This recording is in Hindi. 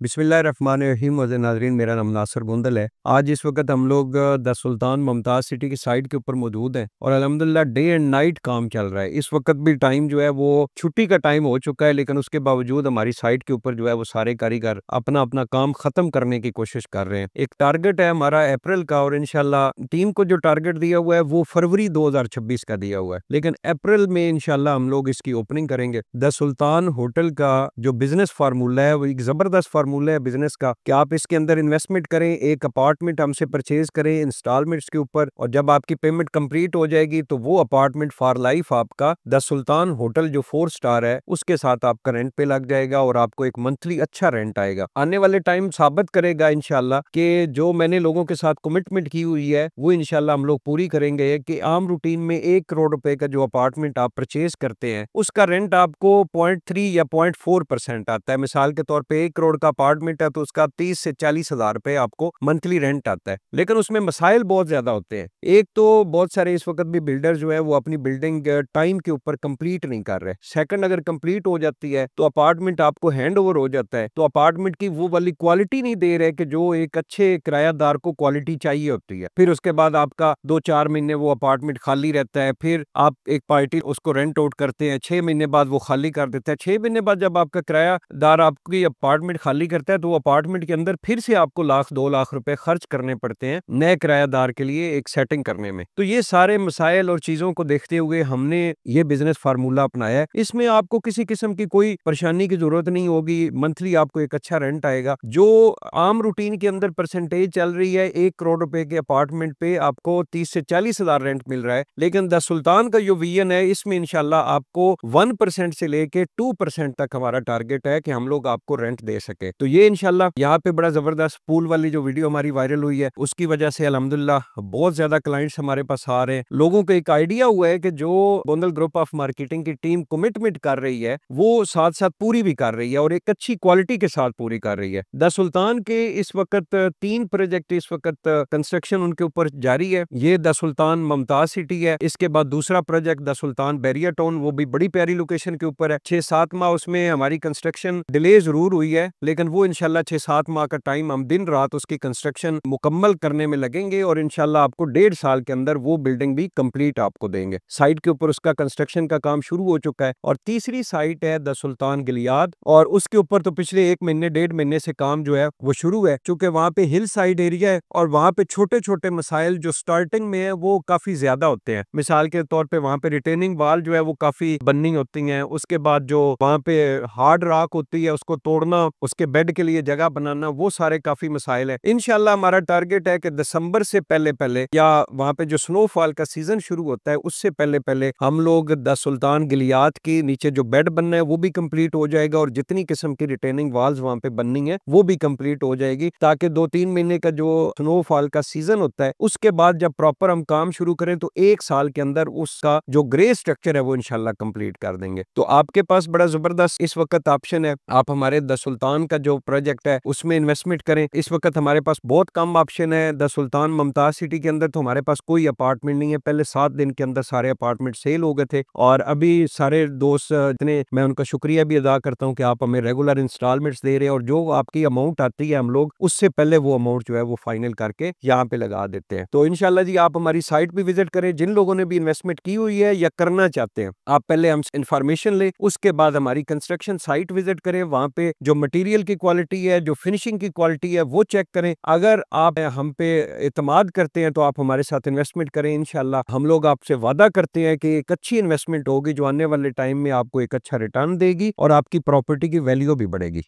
बिस्मिल्लाहिर्रहमानिर्रहीम वज़ीर नाज़रीन, मेरा नाम नासिर गुंदल है। आज इस वक्त हम लोग द सुल्तान मुमताज़ सिटी की साइट के ऊपर मौजूद हैं और अल्हम्दुलिल्लाह डे एंड नाइट काम चल रहा है। इस वक्त भी टाइम जो है वो छुट्टी का टाइम हो चुका है, लेकिन उसके बावजूद हमारी साइट के ऊपर जो है वो सारे कारीगर अपना अपना काम ख़त्म करने की कोशिश कर रहे हैं। एक टारगेट है हमारा अप्रैल का और इंशाल्लाह टीम को जो टारगेट दिया हुआ है वो फरवरी 2026 का दिया हुआ है, लेकिन अप्रैल में इंशाल्लाह हम लोग इसकी ओपनिंग करेंगे। द सुल्तान होटल का जो बिजनेस फार्मूला है वो एक ज़बरदस्त फार्मूला है बिजनेस का कि आप इसके अंदर इन्वेस्टमेंट करें, एक अपार्टमेंट हमसे परचेज करें इंस्टॉलमेंट्स के ऊपर, और जब आपकी पेमेंट कंप्लीट हो जाएगी तो वो अपार्टमेंट फॉर लाइफ आपका द सुल्तान होटल जो 4 स्टार है उसके साथ आपका रेंट पे लग जाएगा और आपको एक मंथली अच्छा रेंट आएगा। आने वाले टाइम साबित करेगा इंशाल्लाह कि जो मैंने लोगों के साथ कमिटमेंट की हुई है वो इंशाल्लाह हम लोग पूरी करेंगे कि आम रूटीन में 1 करोड़ रुपए का जो अपार्टमेंट आप परचेज करते हैं उसका रेंट आपको 0.3 या 0.4% आता है। मिसाल के तौर पे 1 करोड़ का अपार्टमेंट है तो उसका 30 से 40 हजार रुपए आपको मंथली रेंट आता है, लेकिन उसमें मसाइल बहुत ज्यादा होते हैं। एक तो बहुत सारे इस वक्त भी बिल्डर जो है वो अपनी बिल्डिंग टाइम के ऊपर कंप्लीट नहीं कर रहे। सेकंड, अगर कंप्लीट हो जाती है तो अपार्टमेंट आपको हैंड ओवर हो जाता है तो अपार्टमेंट की वो वाली क्वालिटी नहीं दे रहे कि जो एक अच्छे किरायादार को क्वालिटी चाहिए होती है। फिर उसके बाद आपका 2-4 महीने वो अपार्टमेंट खाली रहता है, फिर आप एक पार्टी उसको रेंट आउट करते हैं, 6 महीने बाद वो खाली कर देता है। 6 महीने बाद जब आपका किरायादार आपकी अपार्टमेंट खाली करता है तो अपार्टमेंट के अंदर फिर से आपको 1-2 लाख रुपए खर्च करने पड़ते हैं नए किरायादार के लिए एक सेटिंग करने में। तो ये सारे मसाइल और चीजों को देखते हुए हमने ये बिजनेस फार्मूला अपनाया है। इसमें आपको किसी किस्म की कोई परेशानी की जरूरत नहीं होगी, मंथली आपको एक अच्छा रेंट आएगा। जो आम रूटीन के अंदर परसेंटेज चल रही है 1 करोड़ रुपए के अपार्टमेंट पे आपको 30 से 40 हजार रेंट मिल रहा है, लेकिन द सुल्तान का जो विजन है इसमें इंशाल्लाह आपको 1% से लेके 2% तक हमारा टारगेट है कि हम लोग आपको रेंट दे सके। तो ये इंशाल्लाह यहाँ पे बड़ा जबरदस्त पूल वाली जो वीडियो हमारी वायरल हुई है उसकी वजह से अल्हम्दुलिल्लाह बहुत ज्यादा क्लाइंट्स हमारे पास आ रहे हैं। लोगों को एक आइडिया हुआ है कि जो बोंदल ग्रुप ऑफ मार्केटिंग की टीम कमिटमेंट कर रही है वो साथ साथ पूरी भी कर रही है और एक अच्छी क्वालिटी के साथ पूरी कर रही है। द सुल्तान के इस वक्त 3 प्रोजेक्ट इस वक्त कंस्ट्रक्शन उनके ऊपर जारी है। ये द सुल्तान मुमताज सिटी है, इसके बाद दूसरा project the Sultan Bairiya town, वो भी बड़ी प्यारी लोकेशन के ऊपर है। 6-7 माह उसमें हमारी कंस्ट्रक्शन डिले जरूर हुई है, लेकिन वो इंशाल्लाह 6-7 माह का टाइम हम दिन रात उसकी कंस्ट्रक्शन मुकम्मल करने में लगेंगे और इंशाल्लाह आपको 1.5 साल के अंदर वो बिल्डिंग भी कंप्लीट आपको देंगे। साइट के ऊपर उसका कंस्ट्रक्शन का काम शुरू हो चुका है। और तीसरी साइट है द सुल्तान गिलियाद, और उसके ऊपर तो पिछले 1 महीने 1.5 महीने से काम जो है वो शुरू है, क्योंकि वहां पे हिल साइड एरिया है और वहां पे छोटे छोटे मसाइल जो स्टार्टिंग में है वो काफी ज्यादा होते हैं। मिसाल के तौर पे वहां पे रिटेनिंग वाल जो है वो काफी बननी होती है, उसके बाद जो वहां पे हार्ड रॉक होती है उसको तोड़ना, उसके बेड के लिए जगह बनाना, वो सारे काफी मसाइल है। इंशाल्लाह हमारा टारगेट है कि दिसंबर से पहले पहले या वहां पे जो स्नोफॉल का सीजन शुरू होता है उससे पहले पहले हम लोग द सुल्तान गिलियाद के नीचे जो बेड बनना है वो भी कंप्लीट हो जाएगा और जितनी किस्म की रिटेनिंग वाल्स वहां पे बननी है वो भी कंप्लीट हो जाएगी, ताकि 2-3 महीने का जो स्नोफॉल का सीजन होता है उसके बाद जब प्रॉपर हम काम शुरू करें तो 1 साल के अंदर उसका जो ग्रे स्ट्रक्चर है वो इंशाल्लाह कंप्लीट कर देंगे। तो आपके पास बड़ा जबरदस्त इस वक्त ऑप्शन है, आप हमारे द सुल्तान का जो प्रोजेक्ट है उसमें इन्वेस्टमेंट करें। इस वक्त हमारे पास बहुत कम ऑप्शन है। द सुल्तान मुमताज सिटी के अंदर तो हमारे पास कोई अपार्टमेंट नहीं है, पहले 7 दिन के अंदर सारे अपार्टमेंट सेल हो गए थे और अभी सारे दोस्त इतने, मैं उनका शुक्रिया भी अदा करता हूँ कि आप हमें रेगुलर इंस्टॉलमेंट्स दे रहे हैं और जो आपकी अमाउंट आती है हम लोग उससे पहले वो अमाउंट जो है वो फाइनल करके यहाँ पे लगा देते हैं। तो इंशाल्लाह जी आप हमारी साइट भी विजिट करें। जिन लोगों ने भी इन्वेस्टमेंट की हुई है या करना चाहते हैं आप पहले हमसे इंफॉर्मेशन ले, उसके बाद हमारी कंस्ट्रक्शन साइट विजिट करें, वहां पे जो मटेरियल की क्वालिटी है, जो फिनिशिंग की क्वालिटी है वो चेक करें। अगर आप हम पे एतमाद करते हैं तो आप हमारे साथ इन्वेस्टमेंट करें। इंशाल्लाह हम लोग आपसे वादा करते हैं कि एक अच्छी इन्वेस्टमेंट होगी जो आने वाले टाइम में आपको एक अच्छा रिटर्न देगी और आपकी प्रॉपर्टी की वैल्यू भी बढ़ेगी।